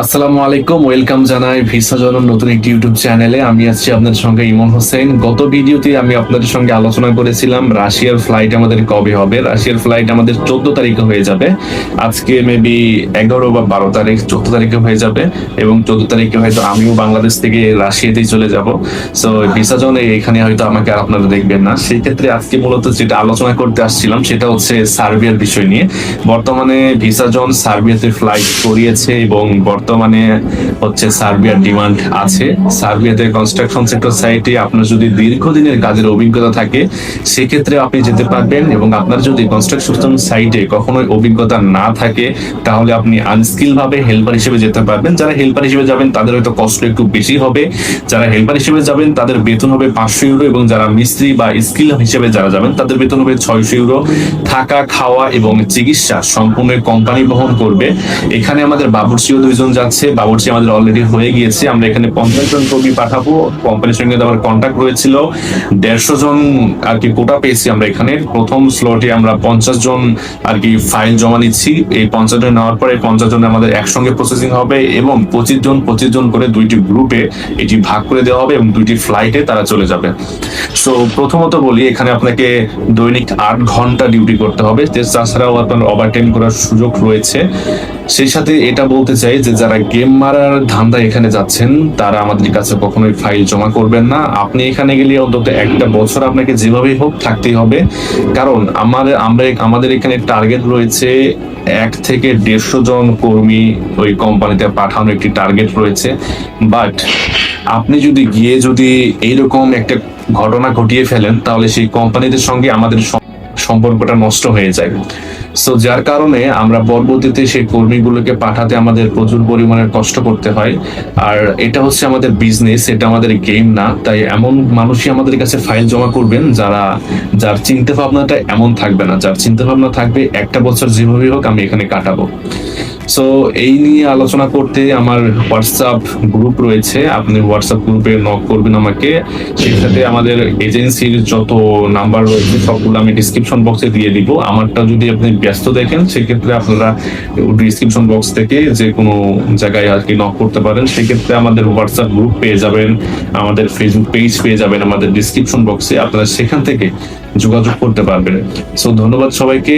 আসসালামু আলাইকুম, ওয়েলকাম জানাই ভিসা জনম নতুন একটি ইউটিউব চ্যানেলে। আমি আছি আপনাদের সঙ্গে ইমন হোসেন। গত ভিডিওতে আমি আপনাদের সঙ্গে আলোচনা করেছিলাম রাশিয়ার ফ্লাইট আমাদের কবে হবে। রাশিয়ার ফ্লাইট আমাদের 14 তারিখে হয়ে যাবে। আজকে মেবি 11 বা 12 তারিখ, 14 তারিখে হয়ে যাবে এবং 14 তারিখে হয়তো আমিও বাংলাদেশ থেকে রাশিয়াতেই চলে যাব। সো ভিসা জনে এখানে হয়তো আমাকে আর আপনারা দেখবেন না। সেই ক্ষেত্রে আজকে মূলত যেটা আলোচনা করতে আসছিলাম সেটা হচ্ছে সার্বিয়ার বিষয় নিয়ে। বর্তমানে ভিসা জন সার্বিয়াতে ফ্লাইট করিয়েছে এবং বর্তমানে হচ্ছে সার্বিয়ার ডিমান্ড আছে। সার্বিয়াতে কনস্ট্রাকশন সেক্টর সাইটে আপনার যদি দীর্ঘদিনের কাজের অভিজ্ঞতা থাকে সেক্ষেত্রে আপনি যেতে পারবেন, এবং আপনার যদি কনস্ট্রাকশন সাইটে কখনোই অভিজ্ঞতা না থাকে তাহলে আপনি আনস্কিল ভাবে হেল্পার হিসেবে যেতে পারবেন। যারা হেল্পার হিসেবে যাবেন তাদের হয়তো কষ্ট একটু বেশি হবে, যারা হেল্পার হিসেবে যাবেন তাদের বেতন হবে 500 ইউরো, এবং যারা মিস্ত্রি বা স্কিল হিসেবে যারা যাবেন তাদের বেতন হবে 600 ইউরো। থাকা, খাওয়া এবং চিকিৎসা সম্পূর্ণ কোম্পানি বহন করবে। এখানে আমাদের বাবুর্চিও 2 জন যাচ্ছে। বাবুর্চি আমাদের অলরেডি হয়ে গিয়েছে। আমরা এখানে 50 জন কর্মী পাঠাবো। কোম্পানির সঙ্গে আমার কন্ট্যাক্ট হয়েছিল, 150 জন আর কি কোটা পেয়েছি আমরা। এখানে প্রথম স্লটে আমরা 50 জন আর কি ফাইল জমা নিচ্ছি। এই 50 জন নেওয়ার পরে 50 জন আমাদের একসঙ্গে প্রসেসিং হবে এবং 25 জন করে 2টি গ্রুপে এটি ভাগ করে দেওয়া হবে এবং 2টি ফ্লাইটে তারা চলে যাবে। সো প্রথমত বলি, এখানে আপনাকে দৈনিক 8 ঘন্টা ডিউটি করতে হবে। তাছাড়াও আপনার ওভারটাইম করার সুযোগ রয়েছে। সেই সাথে এটা বলতে চাই যে যারা গেম মারার ধান্দা এখানে যাচ্ছেন তারা আমাদের কাছে কখনোই ফাইল জমা করবেন না। আপনি এখানে গেলে অন্তত একটা বছর আপনাকে যেভাবেই হোক থাকতেই হবে, কারণ আমাদের এখানে টার্গেট রয়েছে 1 থেকে 150 জন কর্মী ওই কোম্পানিতে পাঠানোর একটি টার্গেট রয়েছে। বাট আপনি যদি গিয়ে যদি এইরকম একটা ঘটনা ঘটিয়ে ফেলেন তাহলে সেই কোম্পানিদের সঙ্গে আমাদের সম্পর্কটা নষ্ট হয়ে যায়। সো যার কারণে আমরা পরবর্তীতে সেই কর্মীগুলোকে পাঠাতে আমাদের প্রচুর পরিমাণের কষ্ট করতে হয়। আর এটা হচ্ছে আমাদের বিজনেস, এটা আমাদের গেম না। তাই এমন মানুষই আমাদের কাছে ফাইল জমা করবেন যার চিন্তা ভাবনাটা এমন থাকবে না, যার চিন্তা ভাবনা থাকবে একটা বছর যেভাবে হোক আমি এখানে কাটাবো। সো এই নিয়ে আলোচনা করতে আমার হোয়াটসঅ্যাপ গ্রুপ রয়েছে, আপনি হোয়াটসঅ্যাপ গ্রুপে নক করবেন আমাকে। সেই সাথে আমাদের এজেন্সির যত নাম্বার রয়েছে সবগুলো আমি ডিসক্রিপশন বক্সে দিয়ে দিব। আমারটা যদি আপনি ব্যস্ত দেখেন সেক্ষেত্রে আপনারা ডিসক্রিপশন বক্স থেকে যে কোনো জায়গায় আর কি নক করতে পারেন। সেক্ষেত্রে আমাদের হোয়াটসঅ্যাপ গ্রুপ পেয়ে যাবেন, আমাদের ফেসবুক পেজ পেয়ে যাবেন আমাদের ডিসক্রিপশন বক্সে, আপনারা সেখান থেকে যোগাযোগ করতে পারবেন। সো ধন্যবাদ সবাইকে।